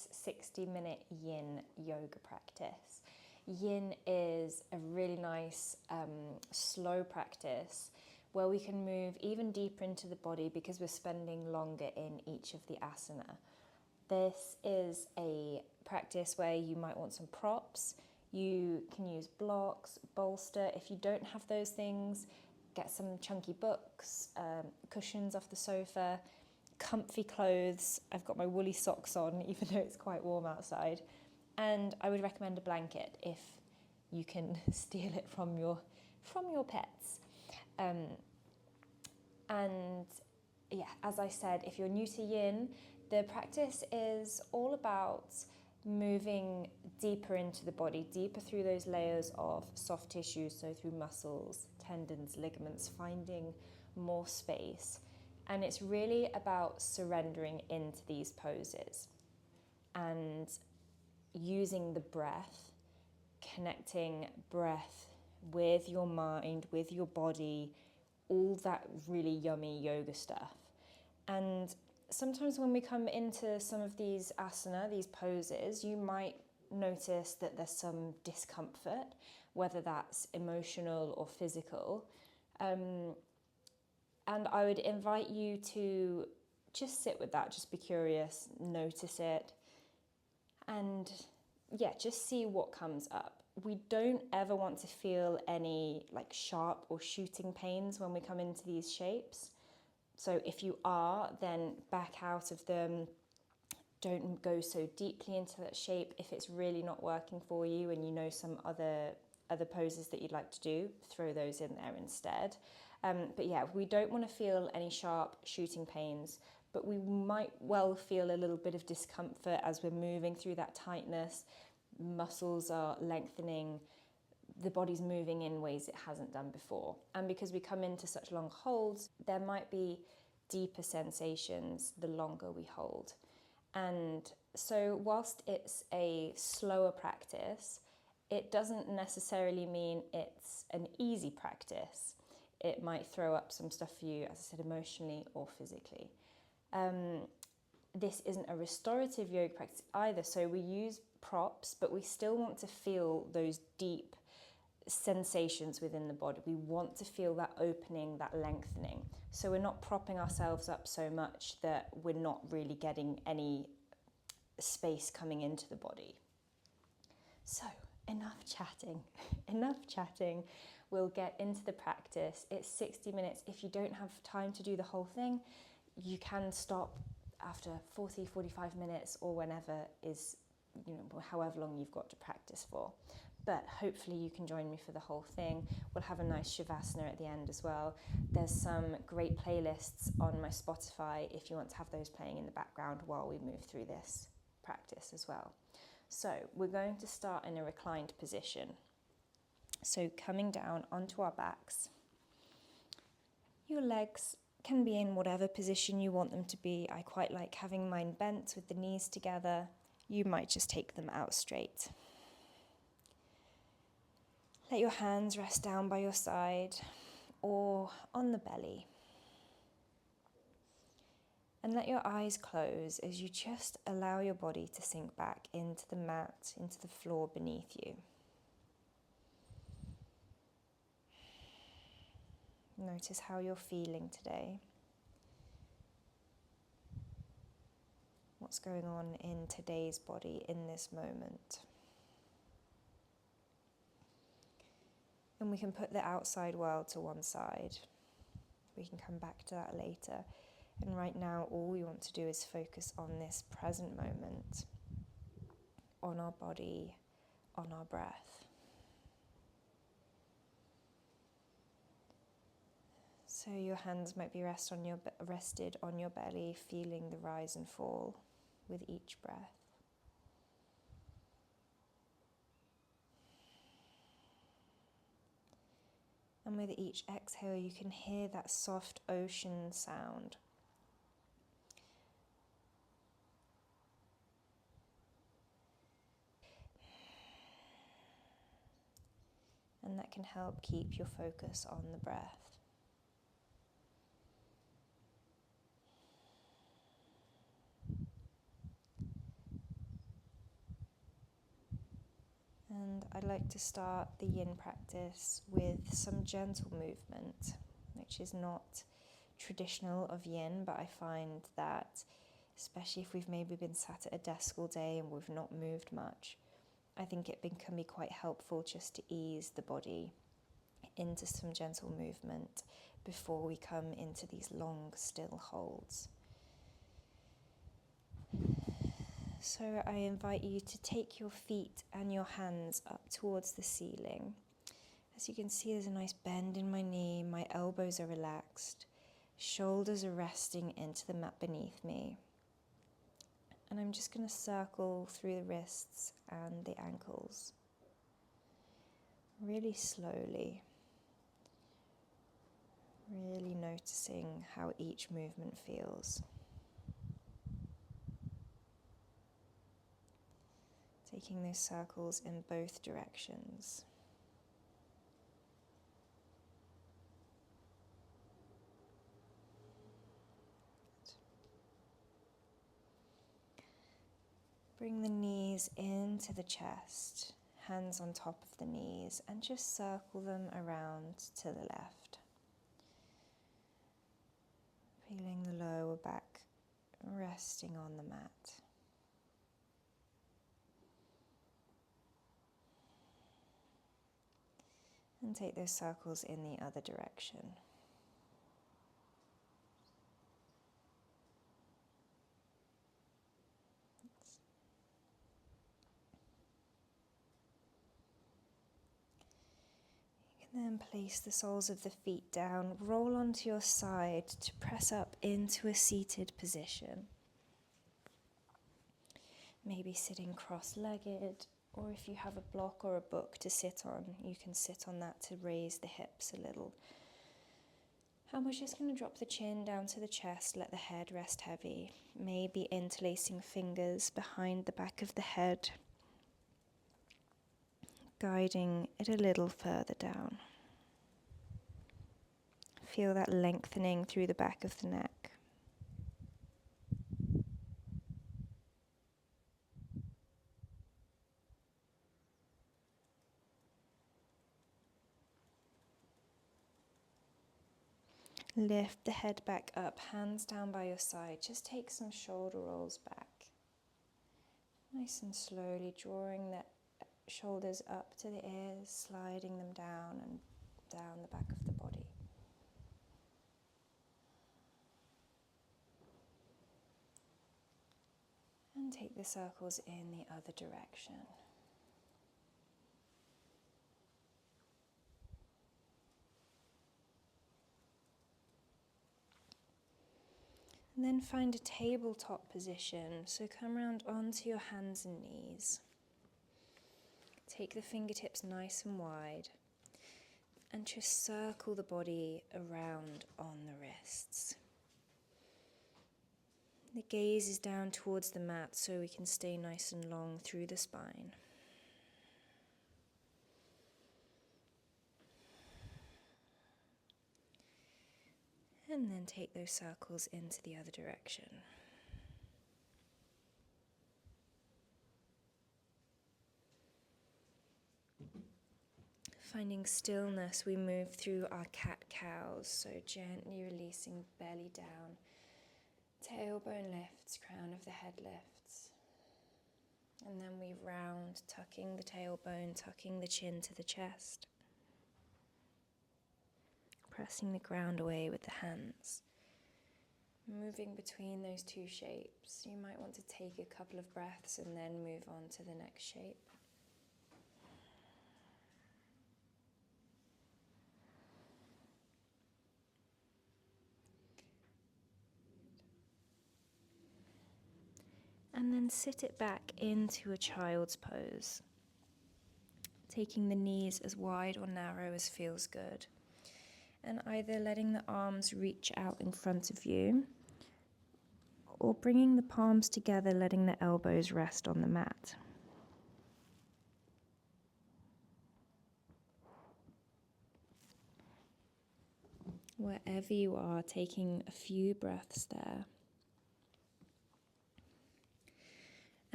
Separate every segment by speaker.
Speaker 1: this 60-minute yin yoga practice. Yin is a really nice slow practice where we can move even deeper into the body because we're spending longer in each of the asana. This is a practice where you might want some props. You can use blocks, bolster. If you don't have those things, get some chunky books, cushions off the sofa, comfy clothes. I've got my woolly socks on, even though it's quite warm outside. And I would recommend a blanket if you can steal it from your pets. And yeah, as I said, if you're new to yin, the practice is all about moving deeper into the body, deeper through those layers of soft tissue, so through muscles, tendons, ligaments, finding more space. And it's really about surrendering into these poses and using the breath, connecting breath with your mind, with your body, all that really yummy yoga stuff. And sometimes when we come into some of these asana, these poses, you might notice that there's some discomfort, whether that's emotional or physical. And I would invite you to just sit with that, just be curious, notice it, and yeah, just see what comes up. We don't ever want to feel any like sharp or shooting pains when we come into these shapes. So if you are, then back out of them. Don't go so deeply into that shape. If it's really not working for you and you know some other poses that you'd like to do, throw those in there instead. But yeah, we don't want to feel any sharp shooting pains, but we might well feel a little bit of discomfort as we're moving through that tightness. Muscles are lengthening, the body's moving in ways it hasn't done before. And because we come into such long holds, there might be deeper sensations the longer we hold. And so whilst it's a slower practice, it doesn't necessarily mean it's an easy practice. It might throw up some stuff for you, as I said, emotionally or physically. This isn't a restorative yoga practice either, so we use props, but we still want to feel those deep sensations within the body. We want to feel that opening, that lengthening. So we're not propping ourselves up so much that we're not really getting any space coming into the body. So enough chatting. We'll get into the practice. It's 60 minutes. If you don't have time to do the whole thing, you can stop after 40, 45 minutes or whenever is, however long you've got to practice for. But hopefully you can join me for the whole thing. We'll have a nice Shavasana at the end as well. There's some great playlists on my Spotify if you want to have those playing in the background while we move through this practice as well. So we're going to start in a reclined position. So coming down onto our backs. Your legs can be in whatever position you want them to be. I quite like having mine bent with the knees together. You might just take them out straight. Let your hands rest down by your side or on the belly. And let your eyes close as you just allow your body to sink back into the mat, into the floor beneath you. Notice how you're feeling today. What's going on in today's body in this moment. And we can put the outside world to one side. We can come back to that later. And right now, all we want to do is focus on this present moment, on our body, on our breath. So your hands might be rested on your belly, feeling the rise and fall with each breath. And with each exhale, you can hear that soft ocean sound. And that can help keep your focus on the breath. And I'd like to start the yin practice with some gentle movement, which is not traditional of yin, but I find that, especially if we've maybe been sat at a desk all day and we've not moved much, I think it can be quite helpful just to ease the body into some gentle movement before we come into these long, still holds. So I invite you to take your feet and your hands up towards the ceiling. As you can see, there's a nice bend in my knee, my elbows are relaxed, shoulders are resting into the mat beneath me. And I'm just going to circle through the wrists and the ankles, really slowly, really noticing how each movement feels. Taking those circles in both directions. Bring the knees into the chest, hands on top of the knees, and just circle them around to the left. Feeling the lower back resting on the mat. And take those circles in the other direction. You can then place the soles of the feet down, roll onto your side to press up into a seated position. Maybe sitting cross-legged, or if you have a block or a book to sit on, you can sit on that to raise the hips a little. And we're just going to drop the chin down to the chest, let the head rest heavy. Maybe interlacing fingers behind the back of the head, guiding it a little further down. Feel that lengthening through the back of the neck. Lift the head back up, hands down by your side. Just take some shoulder rolls back. Nice and slowly drawing the shoulders up to the ears, sliding them down and down the back of the body. And take the circles in the other direction. And then find a tabletop position. So come round onto your hands and knees. Take the fingertips nice and wide. And just circle the body around on the wrists. The gaze is down towards the mat so we can stay nice and long through the spine. And then take those circles into the other direction. Finding stillness, we move through our cat-cows, so gently releasing belly down, tailbone lifts, crown of the head lifts. And then we round, tucking the tailbone, tucking the chin to the chest. Pressing the ground away with the hands. Moving between those two shapes. You might want to take a couple of breaths and then move on to the next shape. And then sit it back into a child's pose. Taking the knees as wide or narrow as feels good. And either letting the arms reach out in front of you, or bringing the palms together, letting the elbows rest on the mat. Wherever you are, taking a few breaths there.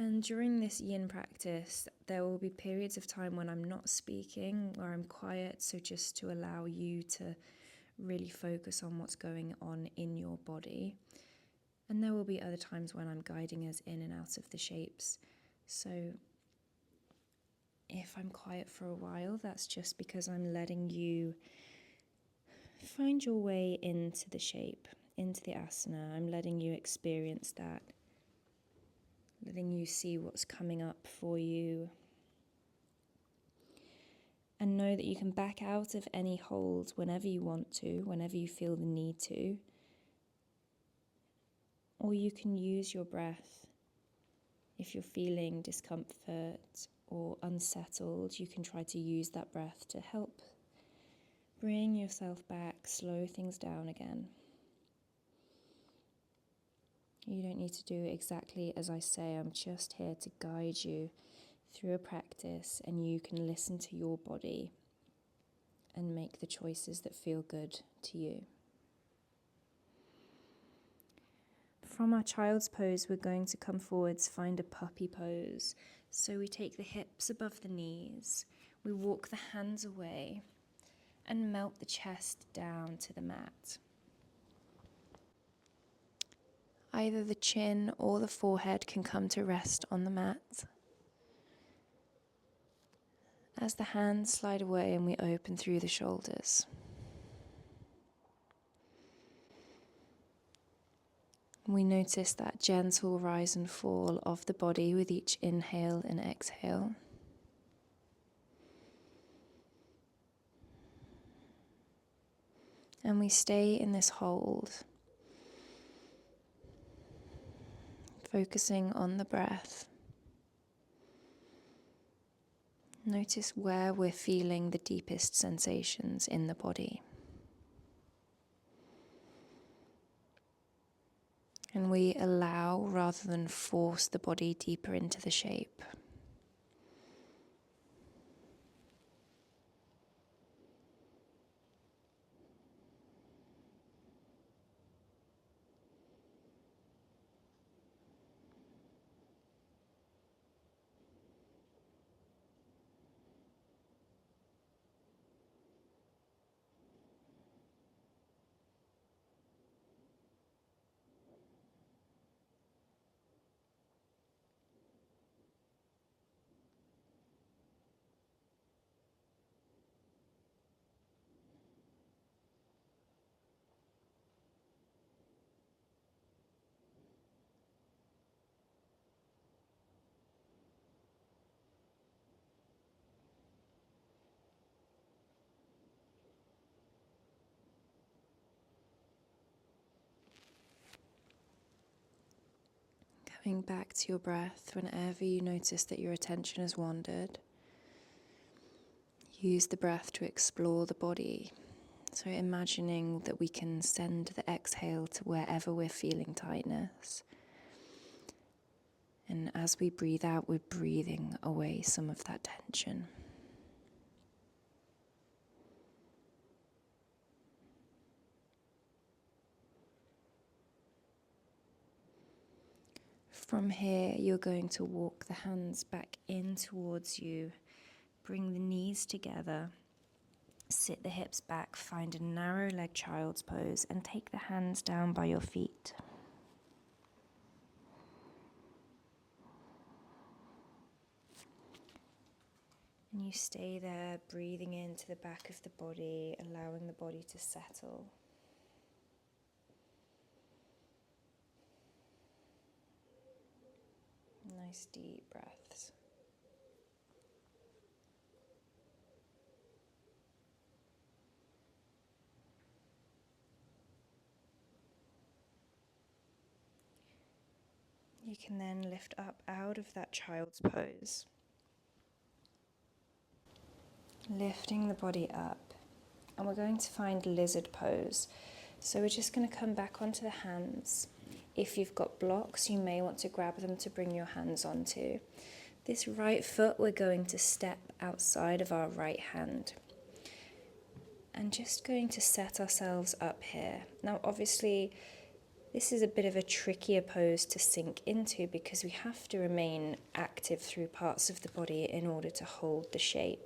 Speaker 1: And during this yin practice, there will be periods of time when I'm not speaking, where I'm quiet, so just to allow you to really focus on what's going on in your body. And there will be other times when I'm guiding us in and out of the shapes. So if I'm quiet for a while, that's just because I'm letting you find your way into the shape, into the asana. I'm letting you experience that, letting you see what's coming up for you. And know that you can back out of any hold whenever you want to, whenever you feel the need to. Or you can use your breath. If you're feeling discomfort or unsettled, you can try to use that breath to help bring yourself back, slow things down again. You don't need to do exactly as I say. I'm just here to guide you through a practice, and you can listen to your body and make the choices that feel good to you. From our child's pose, we're going to come forwards, find a puppy pose. So we take the hips above the knees, we walk the hands away and melt the chest down to the mat. Either the chin or the forehead can come to rest on the mat. As the hands slide away and we open through the shoulders. We notice that gentle rise and fall of the body with each inhale and exhale. And we stay in this hold, focusing on the breath. Notice where we're feeling the deepest sensations in the body. And we allow rather than force the body deeper into the shape. Coming back to your breath whenever you notice that your attention has wandered. Use the breath to explore the body. So imagining that we can send the exhale to wherever we're feeling tightness. And as we breathe out, we're breathing away some of that tension. From here, you're going to walk the hands back in towards you. Bring the knees together. Sit the hips back. Find a narrow leg child's pose and take the hands down by your feet. And you stay there, breathing into the back of the body, allowing the body to settle. Nice deep breaths. You can then lift up out of that child's pose. Lifting the body up. And we're going to find lizard pose. So we're just going to come back onto the hands. If you've got blocks, you may want to grab them to bring your hands onto. This right foot, we're going to step outside of our right hand. And just going to set ourselves up here. Now, obviously, This is a bit of a trickier pose to sink into because we have to remain active through parts of the body in order to hold the shape.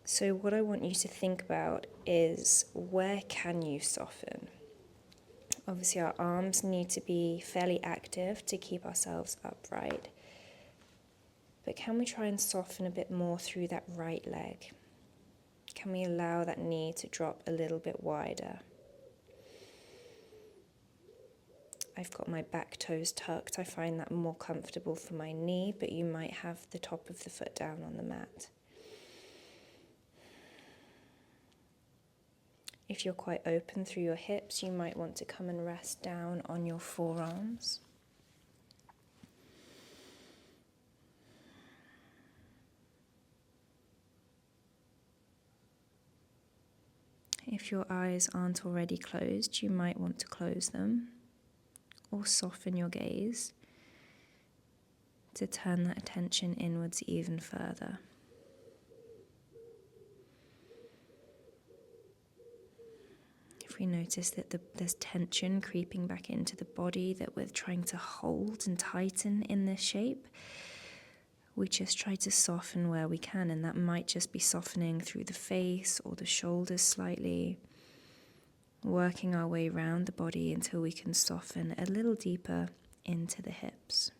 Speaker 1: So what I want you to think about is, where can you soften? Obviously our arms need to be fairly active to keep ourselves upright. But can we try and soften a bit more through that right leg? Can we allow that knee to drop a little bit wider? I've got my back toes tucked. I find that more comfortable for my knee, but you might have the top of the foot down on the mat. If you're quite open through your hips, you might want to come and rest down on your forearms. If your eyes aren't already closed, you might want to close them or soften your gaze to turn that attention inwards even further. If we notice that there's tension creeping back into the body that we're trying to hold and tighten in this shape, we just try to soften where we can, and that might just be softening through the face or the shoulders slightly, working our way around the body until we can soften a little deeper into the hips.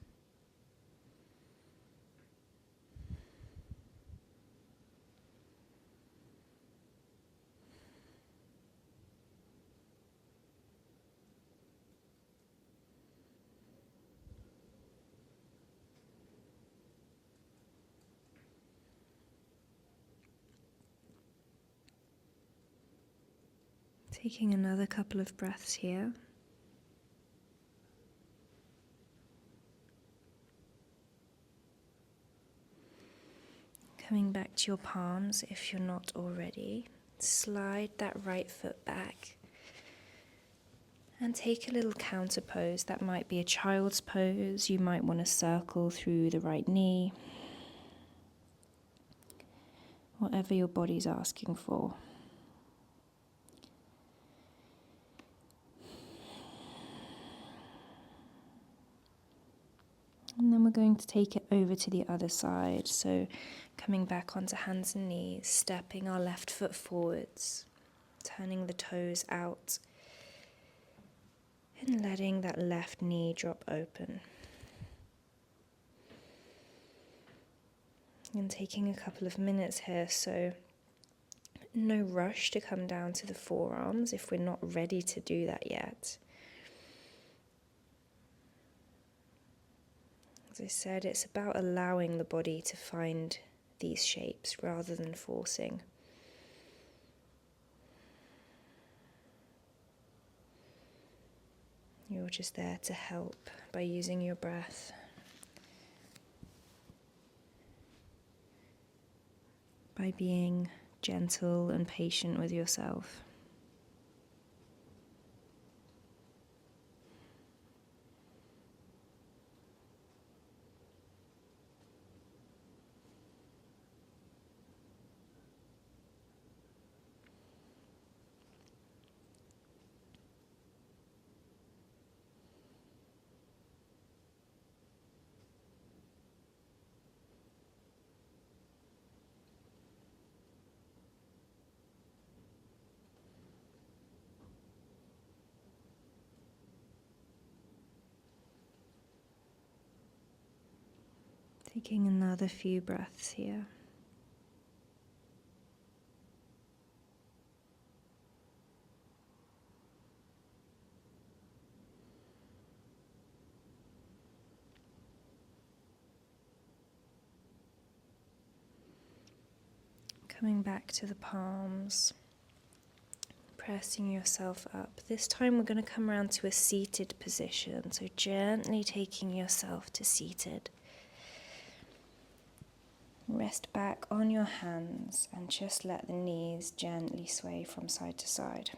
Speaker 1: Taking another couple of breaths here. Coming back to your palms if you're not already. Slide that right foot back and take a little counter pose. That might be a child's pose. You might want to circle through the right knee. Whatever your body's asking for. And then we're going to take it over to the other side. So coming back onto hands and knees, stepping our left foot forwards, turning the toes out, and letting that left knee drop open. And taking a couple of minutes here, so no rush to come down to the forearms if we're not ready to do that yet. As I said, it's about allowing the body to find these shapes rather than forcing. You're just there to help by using your breath. By being gentle and patient with yourself. Taking another few breaths here. Coming back to the palms, pressing yourself up. This time we're going to come around to a seated position, so gently taking yourself to seated. Rest back on your hands and just let the knees gently sway from side to side.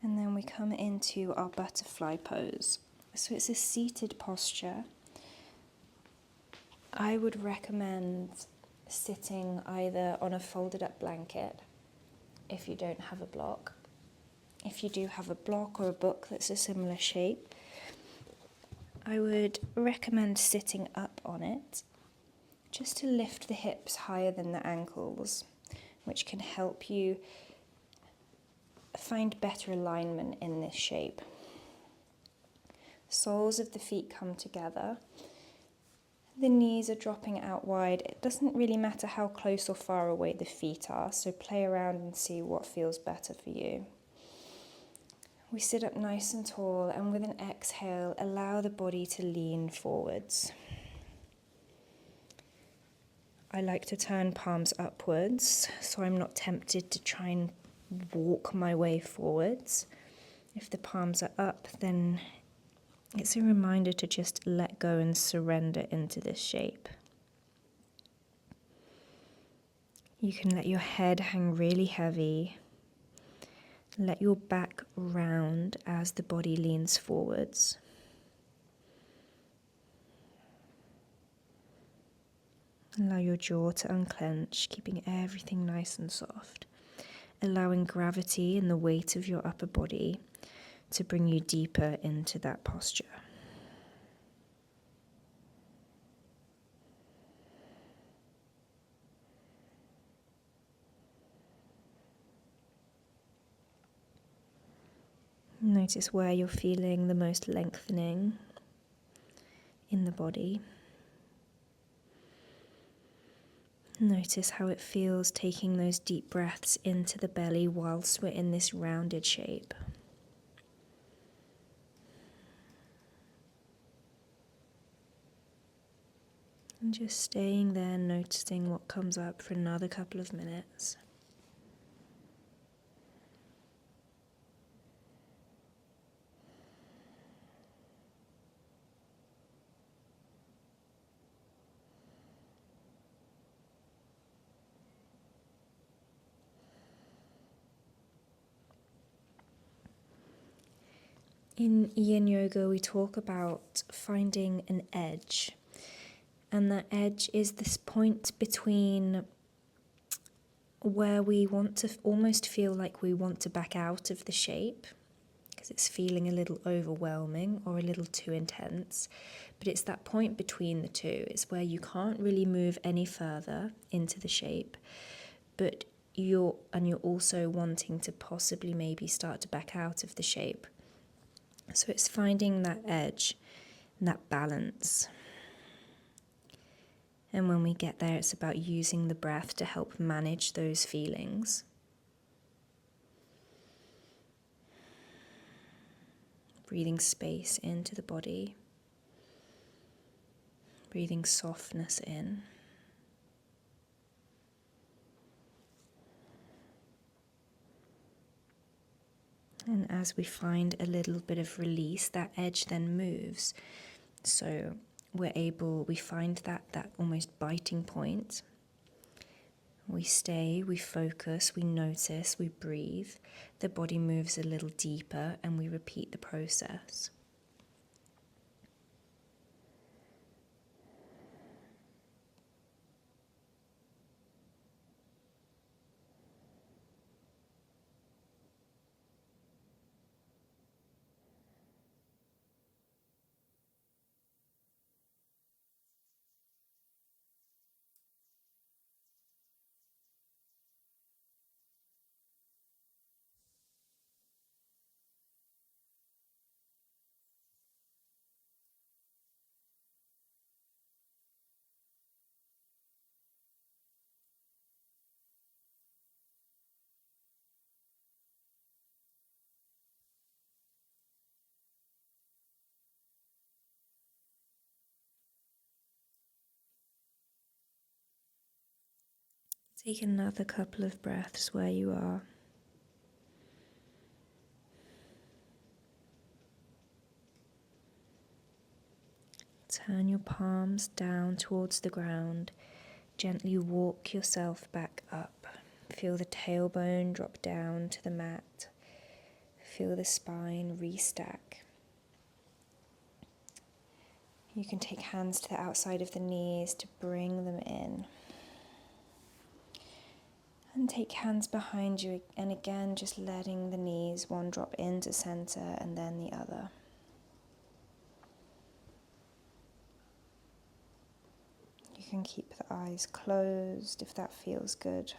Speaker 1: And then we come into our butterfly pose. So it's a seated posture. I would recommend sitting either on a folded up blanket if you don't have a block. If you do have a block or a book that's a similar shape, I would recommend sitting up on it just to lift the hips higher than the ankles, which can help you find better alignment in this shape. Soles of the feet come together. The knees are dropping out wide. It doesn't really matter how close or far away the feet are, so play around and see what feels better for you. We sit up nice and tall, and with an exhale, allow the body to lean forwards. I like to turn palms upwards, so I'm not tempted to try and walk my way forwards. If the palms are up, then it's a reminder to just let go and surrender into this shape. You can let your head hang really heavy. Let your back round as the body leans forwards. Allow your jaw to unclench, keeping everything nice and soft. Allowing gravity and the weight of your upper body to bring you deeper into that posture. Notice where you're feeling the most lengthening in the body. Notice how it feels taking those deep breaths into the belly whilst we're in this rounded shape. And just staying there, noticing what comes up for another couple of minutes. In Yin Yoga, we talk about finding an edge. And that edge is this point between where we want to almost feel like we want to back out of the shape, because it's feeling a little overwhelming or a little too intense. But it's that point between the two. It's where you can't really move any further into the shape, but you're also wanting to possibly maybe start to back out of the shape. So it's finding that edge and that balance. And when we get there, it's about using the breath to help manage those feelings. Breathing space into the body. Breathing softness in. And as we find a little bit of release, that edge then moves. So we find that almost biting point. We stay, we focus, we notice, we breathe. The body moves a little deeper and we repeat the process. Take another couple of breaths where you are. Turn your palms down towards the ground. Gently walk yourself back up. Feel the tailbone drop down to the mat. Feel the spine restack. You can take hands to the outside of the knees to bring them in. And take hands behind you, and again just letting the knees one drop into center and then the other. You can keep the eyes closed if that feels good.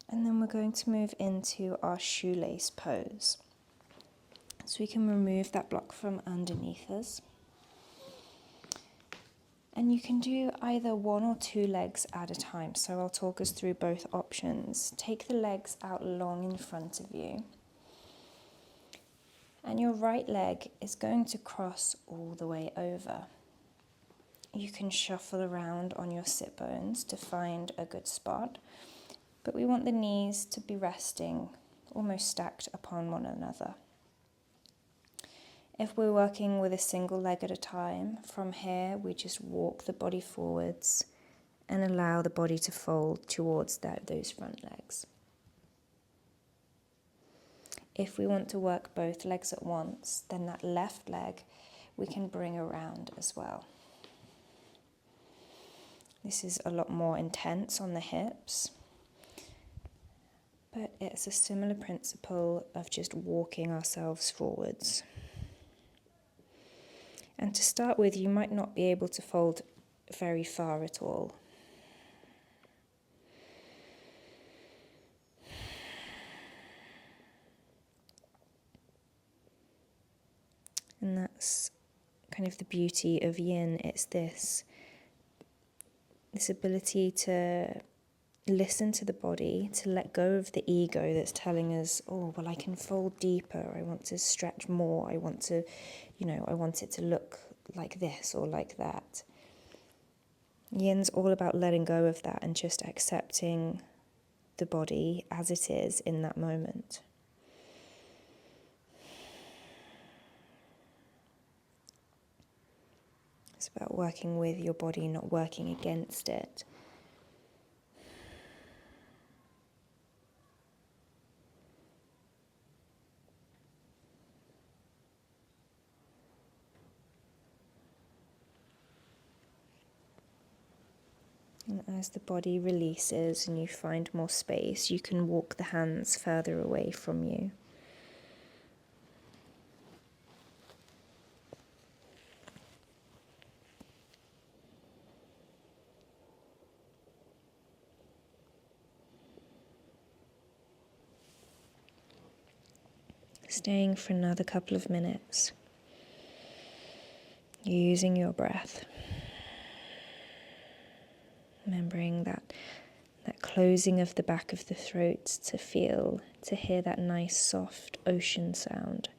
Speaker 1: And then we're going to move into our shoelace pose. So we can remove that block from underneath us. And you can do either one or two legs at a time. So I'll talk us through both options. Take the legs out long in front of you. And your right leg is going to cross all the way over. You can shuffle around on your sit bones to find a good spot. But we want the knees to be resting, almost stacked upon one another. If we're working with a single leg at a time, from here we just walk the body forwards and allow the body to fold towards those front legs. If we want to work both legs at once, then that left leg we can bring around as well. This is a lot more intense on the hips, but it's a similar principle of just walking ourselves forwards. And to start with, you might not be able to fold very far at all. And that's kind of the beauty of yin. It's this ability to listen to the body, to let go of the ego that's telling us, oh, well, I can fold deeper, I want to stretch more, I want to, I want it to look like this or like that. Yin's all about letting go of that and just accepting the body as it is in that moment. It's about working with your body, not working against it. And as the body releases and you find more space, you can walk the hands further away from you. Staying for another couple of minutes, using your breath. Remembering that closing of the back of the throat to hear that nice soft ocean sound.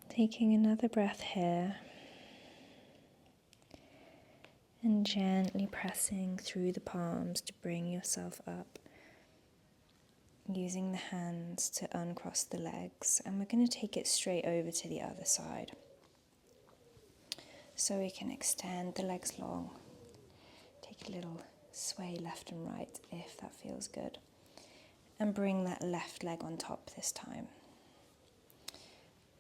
Speaker 1: Taking another breath here and gently pressing through the palms to bring yourself up. Using the hands to uncross the legs, and we're going to take it straight over to the other side. So we can extend the legs long. Take a little sway left and right if that feels good. And bring that left leg on top this time.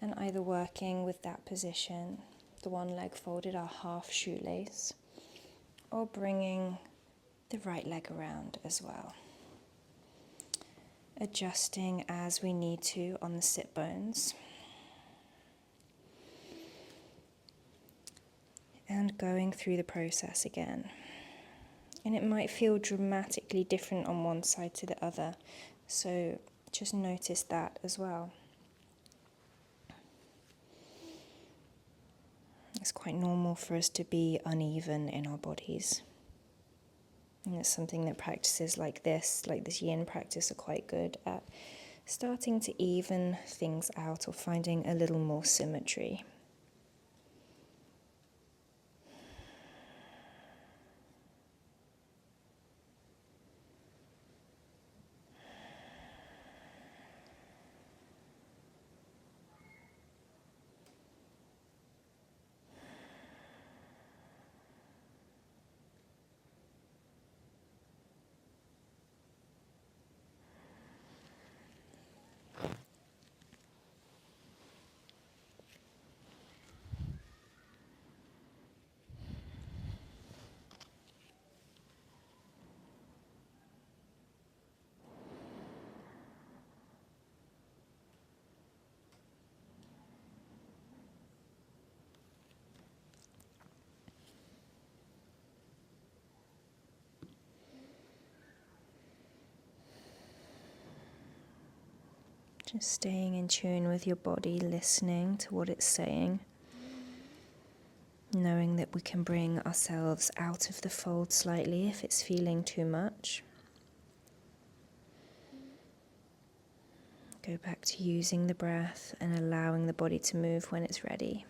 Speaker 1: And either working with that position, the one leg folded, our half shoelace, or bringing the right leg around as well. Adjusting as we need to on the sit bones. And going through the process again. And it might feel dramatically different on one side to the other, so just notice that as well. It's quite normal for us to be uneven in our bodies. And it's something that practices like this yin practice, are quite good at starting to even things out or finding a little more symmetry. Just staying in tune with your body, listening to what it's saying. Knowing that we can bring ourselves out of the fold slightly if it's feeling too much. Go back to using the breath and allowing the body to move when it's ready.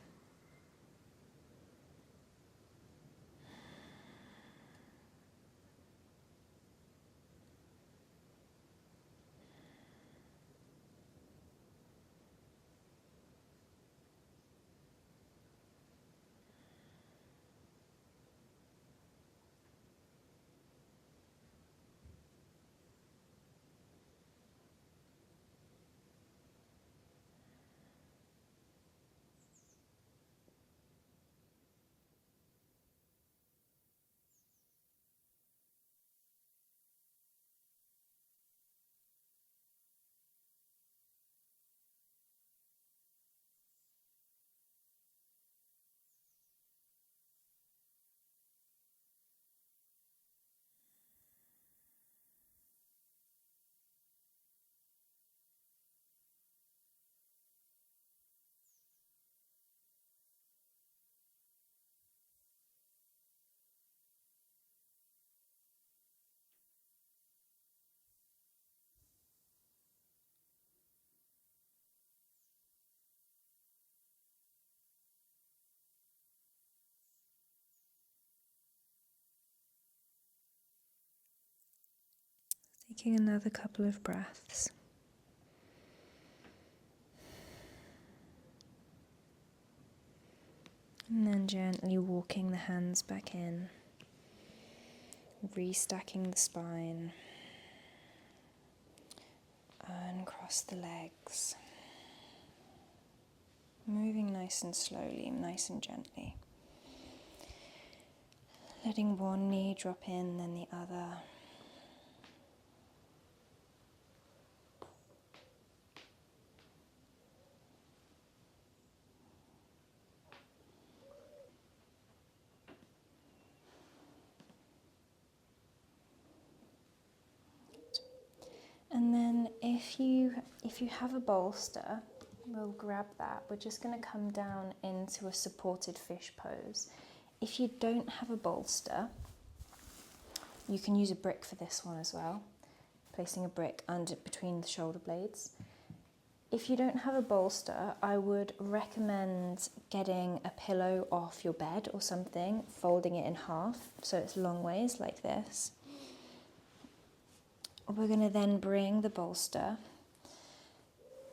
Speaker 1: Taking another couple of breaths. And then gently walking the hands back in. Restacking the spine. Uncross the legs. Moving nice and slowly, nice and gently. Letting one knee drop in, then the other. And then if you have a bolster, we'll grab that. We're just going to come down into a supported fish pose. If you don't have a bolster, you can use a brick for this one as well, placing a brick under between the shoulder blades. If you don't have a bolster, I would recommend getting a pillow off your bed or something, folding it in half so it's long ways like this. We're going to then bring the bolster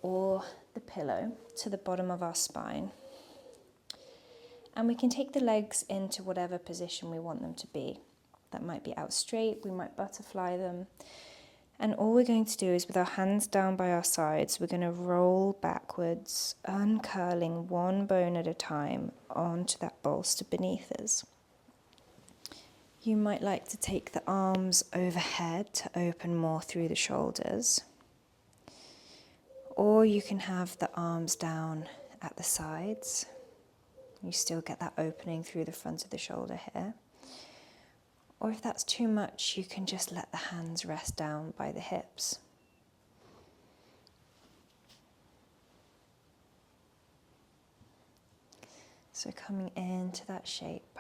Speaker 1: or the pillow to the bottom of our spine. And we can take the legs into whatever position we want them to be. That might be out straight, we might butterfly them. And all we're going to do is, with our hands down by our sides, we're going to roll backwards, uncurling one bone at a time onto that bolster beneath us. You might like to take the arms overhead to open more through the shoulders, or you can have the arms down at the sides. You still get that opening through the front of the shoulder here. Or if that's too much, you can just let the hands rest down by the hips. So coming into that shape.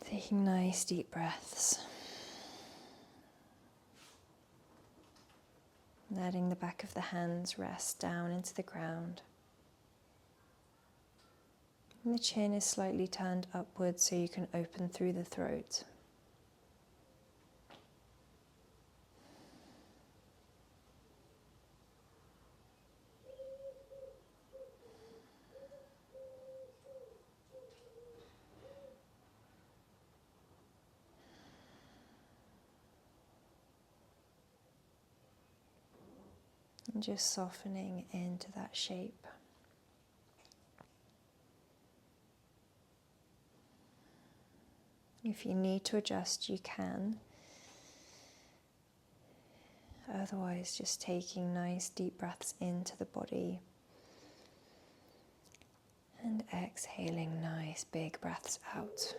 Speaker 1: Taking nice deep breaths. Letting the back of the hands rest down into the ground. And the chin is slightly turned upwards so you can open through the throat. And just softening into that shape. If you need to adjust, you can. Otherwise, just taking nice deep breaths into the body and exhaling nice big breaths out.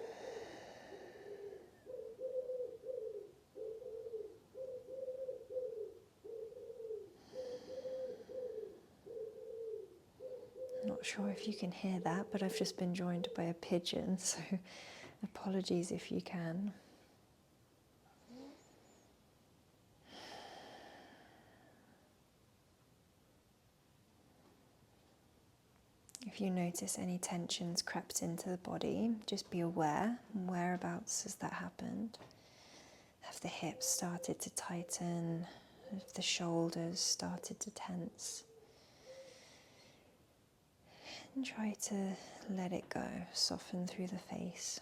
Speaker 1: Not sure if you can hear that, but I've just been joined by a pigeon, so apologies if you can. If you notice any tensions crept into the body, just be aware. Whereabouts has that happened? Have the hips started to tighten? Have the shoulders started to tense? And try to let it go, soften through the face.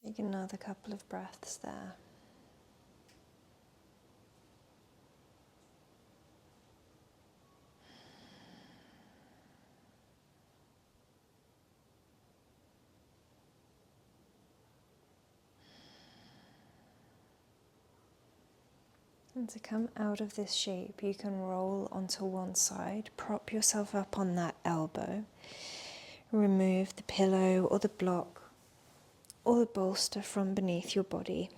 Speaker 1: Take another couple of breaths there. And to come out of this shape, you can roll onto one side, prop yourself up on that elbow, remove the pillow or the block or the bolster from beneath your body.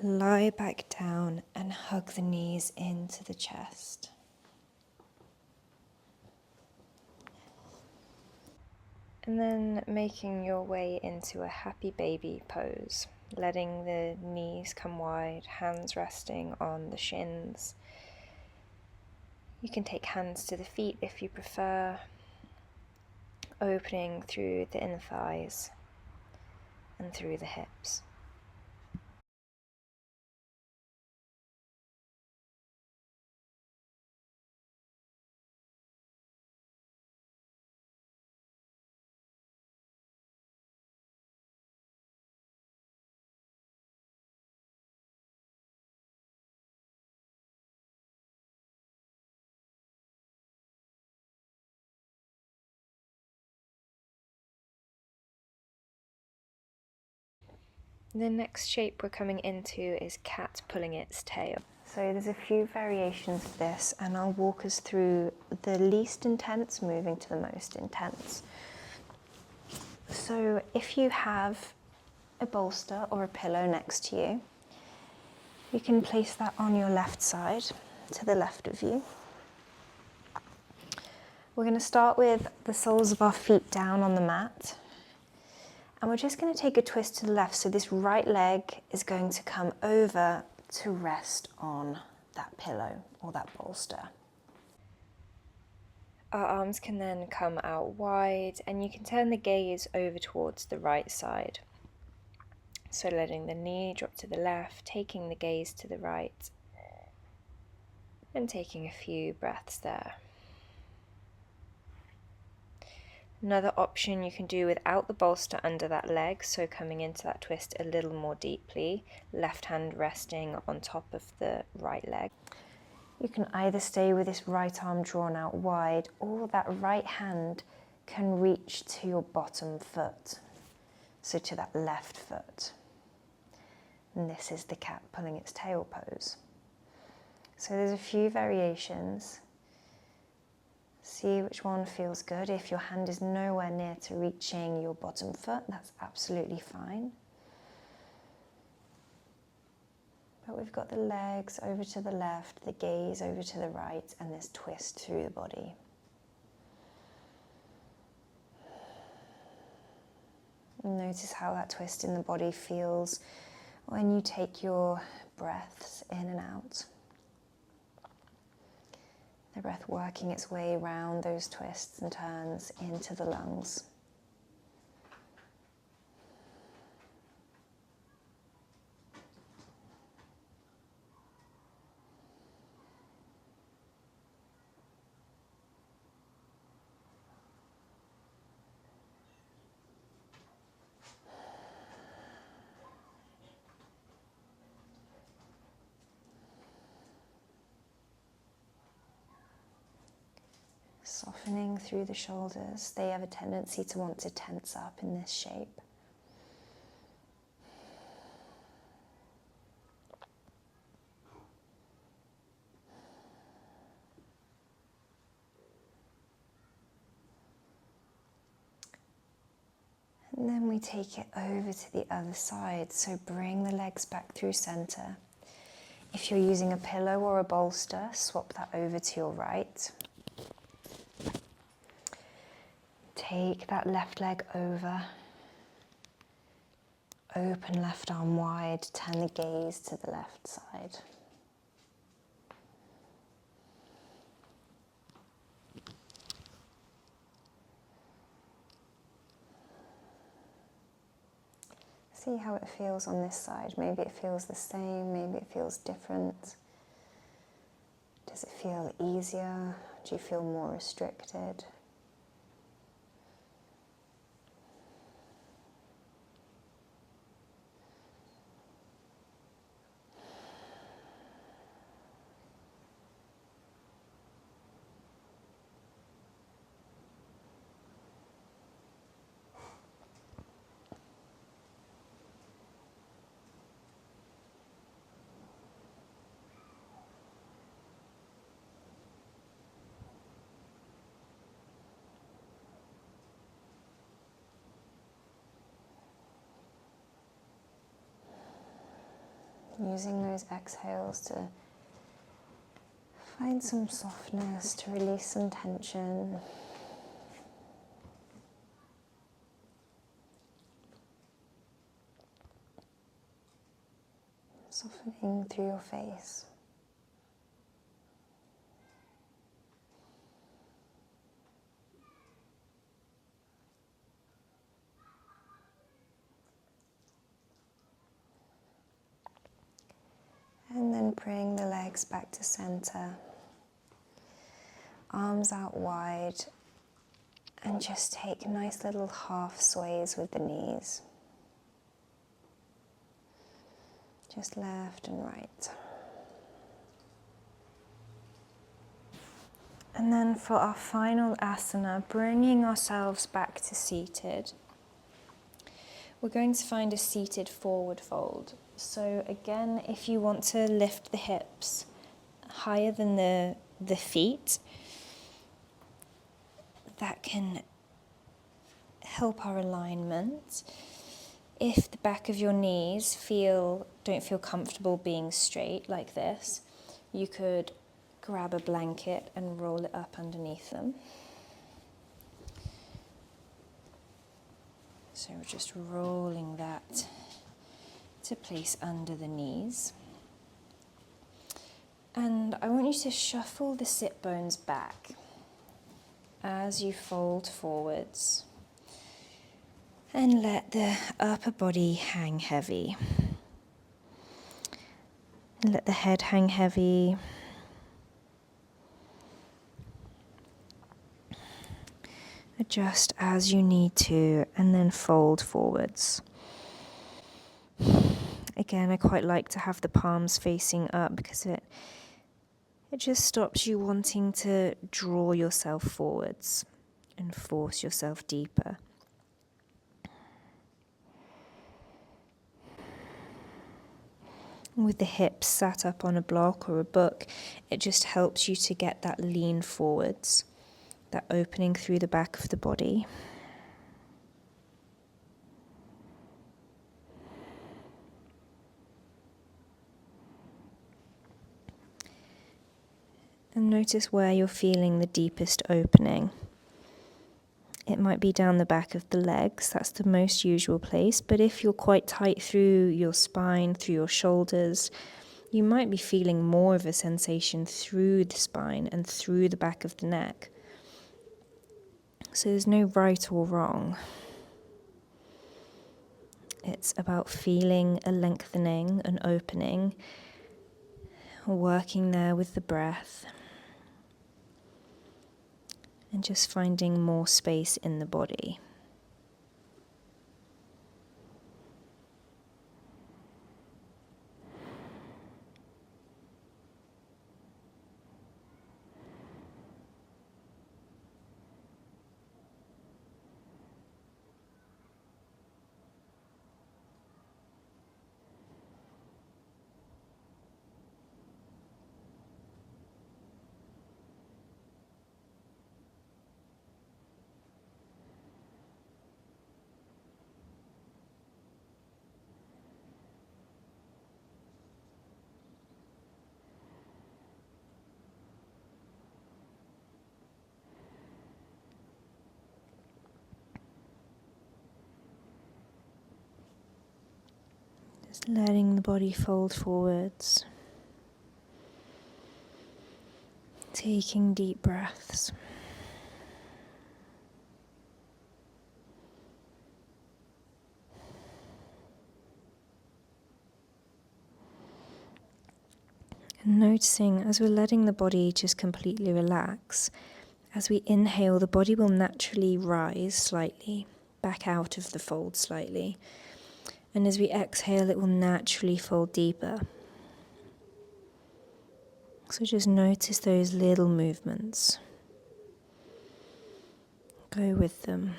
Speaker 1: Lie back down and hug the knees into the chest. And then making your way into a happy baby pose, letting the knees come wide, hands resting on the shins. You can take hands to the feet if you prefer, opening through the inner thighs and through the hips. The next shape we're coming into is cat pulling its tail. So there's a few variations of this, and I'll walk us through the least intense moving to the most intense. So if you have a bolster or a pillow next to you, you can place that on your left side, to the left of you. We're going to start with the soles of our feet down on the mat. And we're just going to take a twist to the left. So this right leg is going to come over to rest on that pillow or that bolster. Our arms can then come out wide, and you can turn the gaze over towards the right side. So letting the knee drop to the left, taking the gaze to the right, and taking a few breaths there. Another option you can do without the bolster under that leg, so coming into that twist a little more deeply, left hand resting on top of the right leg. You can either stay with this right arm drawn out wide, or that right hand can reach to your bottom foot, so to that left foot. And this is the cat pulling its tail pose. So there's a few variations. See which one feels good. If your hand is nowhere near to reaching your bottom foot, that's absolutely fine. But we've got the legs over to the left, the gaze over to the right, and this twist through the body. Notice how that twist in the body feels when you take your breaths in and out. The breath working its way around those twists and turns into the lungs. Softening through the shoulders. They have a tendency to want to tense up in this shape. And then we take it over to the other side. So bring the legs back through center. If you're using a pillow or a bolster, swap that over to your right. Take that left leg over. Open left arm wide, turn the gaze to the left side. See how it feels on this side. Maybe it feels the same, maybe it feels different. Does it feel easier? Do you feel more restricted? Using those exhales to find some softness, to release some tension. Softening through your face. And then bring the legs back to center. Arms out wide. And just take nice little half sways with the knees. Just left and right. And then for our final asana, bringing ourselves back to seated, we're going to find a seated forward fold. So again, if you want to lift the hips higher than the feet, that can help our alignment. If the back of your knees don't feel comfortable being straight like this, you could grab a blanket and roll it up underneath them. So we're just rolling that to place under the knees. And I want you to shuffle the sit bones back as you fold forwards. And let the upper body hang heavy. And let the head hang heavy. Adjust as you need to, and then fold forwards. Again, I quite like to have the palms facing up because it just stops you wanting to draw yourself forwards and force yourself deeper. With the hips sat up on a block or a book, it just helps you to get that lean forwards, that opening through the back of the body. And notice where you're feeling the deepest opening. It might be down the back of the legs, that's the most usual place, but if you're quite tight through your spine, through your shoulders, you might be feeling more of a sensation through the spine and through the back of the neck. So there's no right or wrong. It's about feeling a lengthening, an opening, working there with the breath, and just finding more space in the body. Just letting the body fold forwards. Taking deep breaths. And noticing as we're letting the body just completely relax, as we inhale, the body will naturally rise slightly, back out of the fold slightly. And as we exhale, it will naturally fold deeper. So just notice those little movements. Go with them.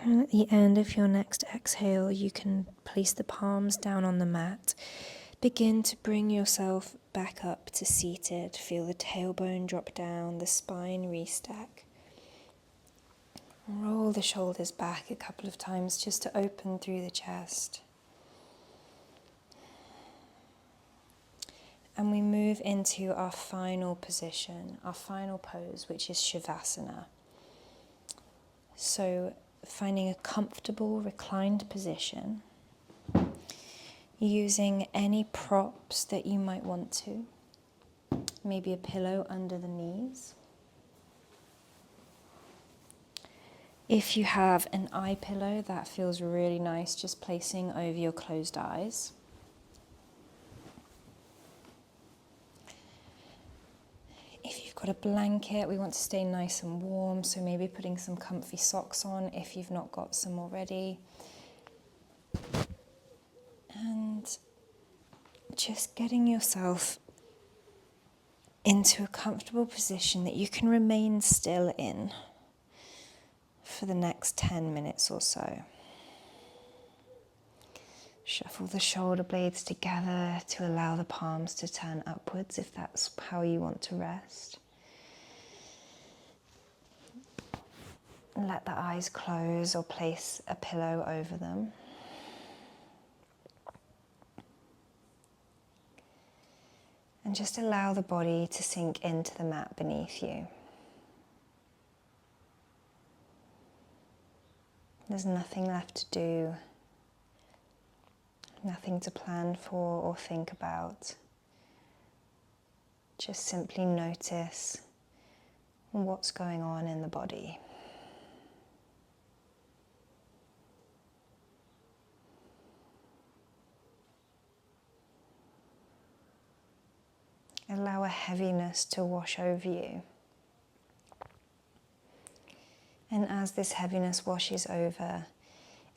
Speaker 1: And at the end of your next exhale, you can place the palms down on the mat. Begin to bring yourself back up to seated. Feel the tailbone drop down, the spine restack. Roll the shoulders back a couple of times just to open through the chest. And we move into our final position, our final pose, which is Shavasana. So finding a comfortable reclined position, using any props that you might want to, maybe a pillow under the knees. If you have an eye pillow, that feels really nice, just placing over your closed eyes. If you've got a blanket, we want to stay nice and warm, so maybe putting some comfy socks on if you've not got some already. And just getting yourself into a comfortable position that you can remain still in for the next 10 minutes or so. Shuffle the shoulder blades together to allow the palms to turn upwards if that's how you want to rest. And let the eyes close or place a pillow over them. And just allow the body to sink into the mat beneath you. There's nothing left to do, nothing to plan for or think about. Just simply notice what's going on in the body. Allow a heaviness to wash over you. And as this heaviness washes over,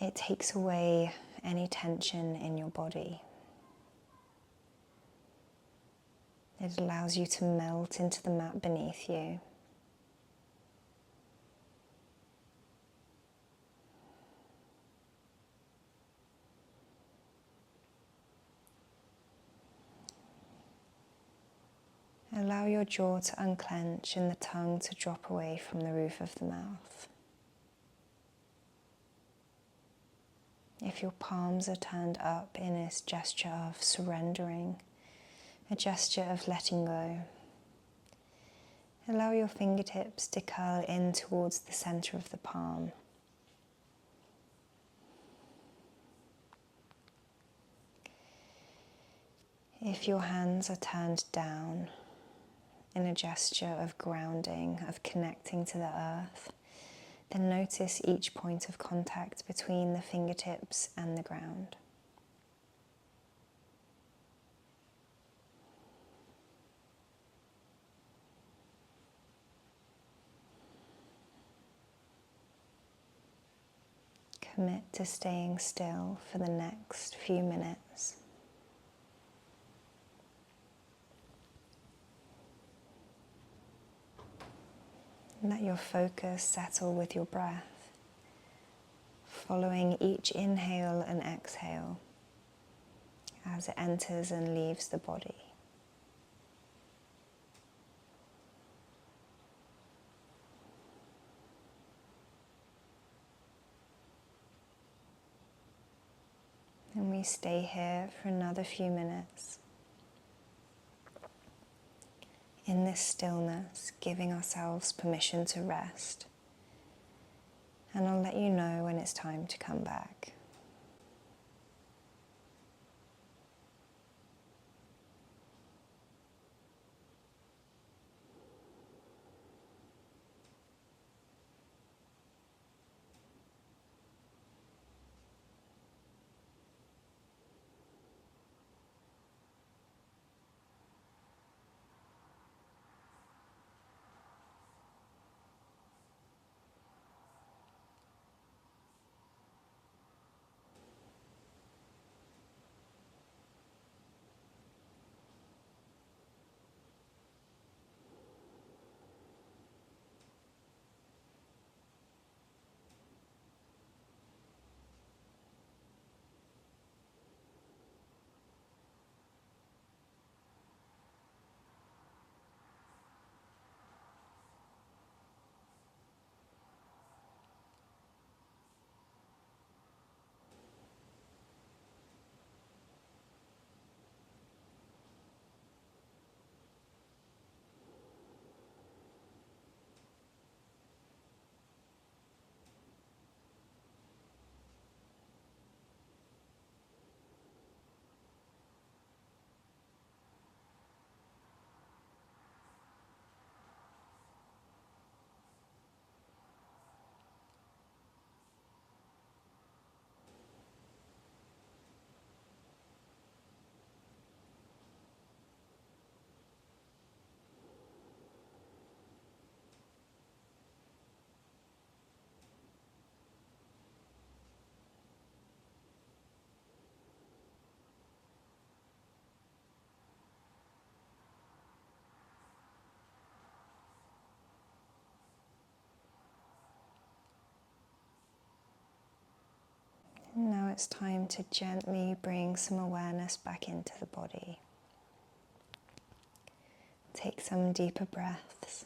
Speaker 1: it takes away any tension in your body. It allows you to melt into the mat beneath you. Allow your jaw to unclench and the tongue to drop away from the roof of the mouth. If your palms are turned up in this gesture of surrendering, a gesture of letting go, allow your fingertips to curl in towards the center of the palm. If your hands are turned down, in a gesture of grounding, of connecting to the earth, then notice each point of contact between the fingertips and the ground. Commit to staying still for the next few minutes. Let your focus settle with your breath, following each inhale and exhale as it enters and leaves the body. And we stay here for another few minutes in this stillness, giving ourselves permission to rest. And I'll let you know when it's time to come back. it's time to gently bring some awareness back into the body. Take some deeper breaths.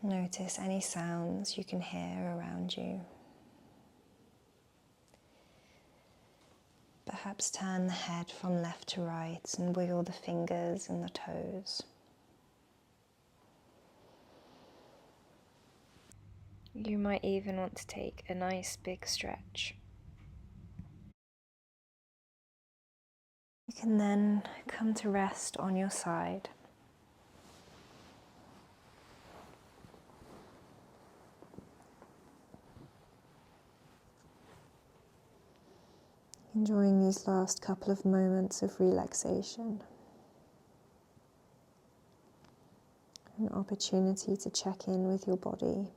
Speaker 1: Notice any sounds you can hear around you. Perhaps turn the head from left to right and wiggle the fingers and the toes. You might even want to take a nice big stretch. You can then come to rest on your side. Enjoying these last couple of moments of relaxation. An opportunity to check in with your body.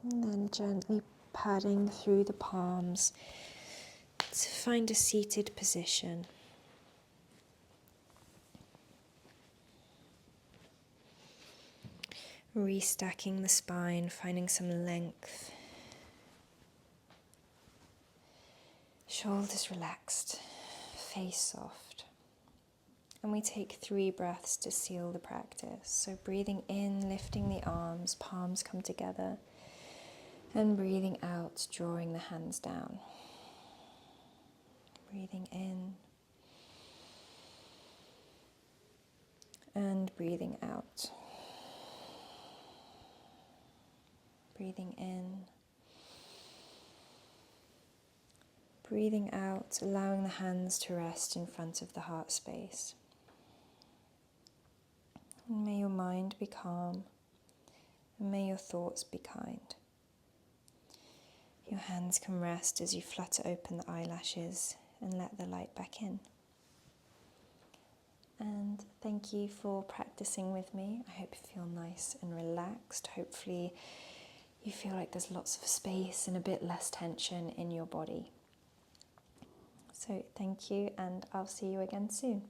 Speaker 1: And then gently padding through the palms to find a seated position. Restacking the spine, finding some length. Shoulders relaxed, face soft. And we take 3 breaths to seal the practice. So breathing in, lifting the arms, palms come together. And breathing out, drawing the hands down. Breathing in. And breathing out. Breathing in. Breathing out, allowing the hands to rest in front of the heart space. And may your mind be calm, and may your thoughts be kind. Your hands can rest as you flutter open the eyelashes and let the light back in. And thank you for practicing with me. I hope you feel nice and relaxed. Hopefully you feel like there's lots of space and a bit less tension in your body. So thank you, and I'll see you again soon.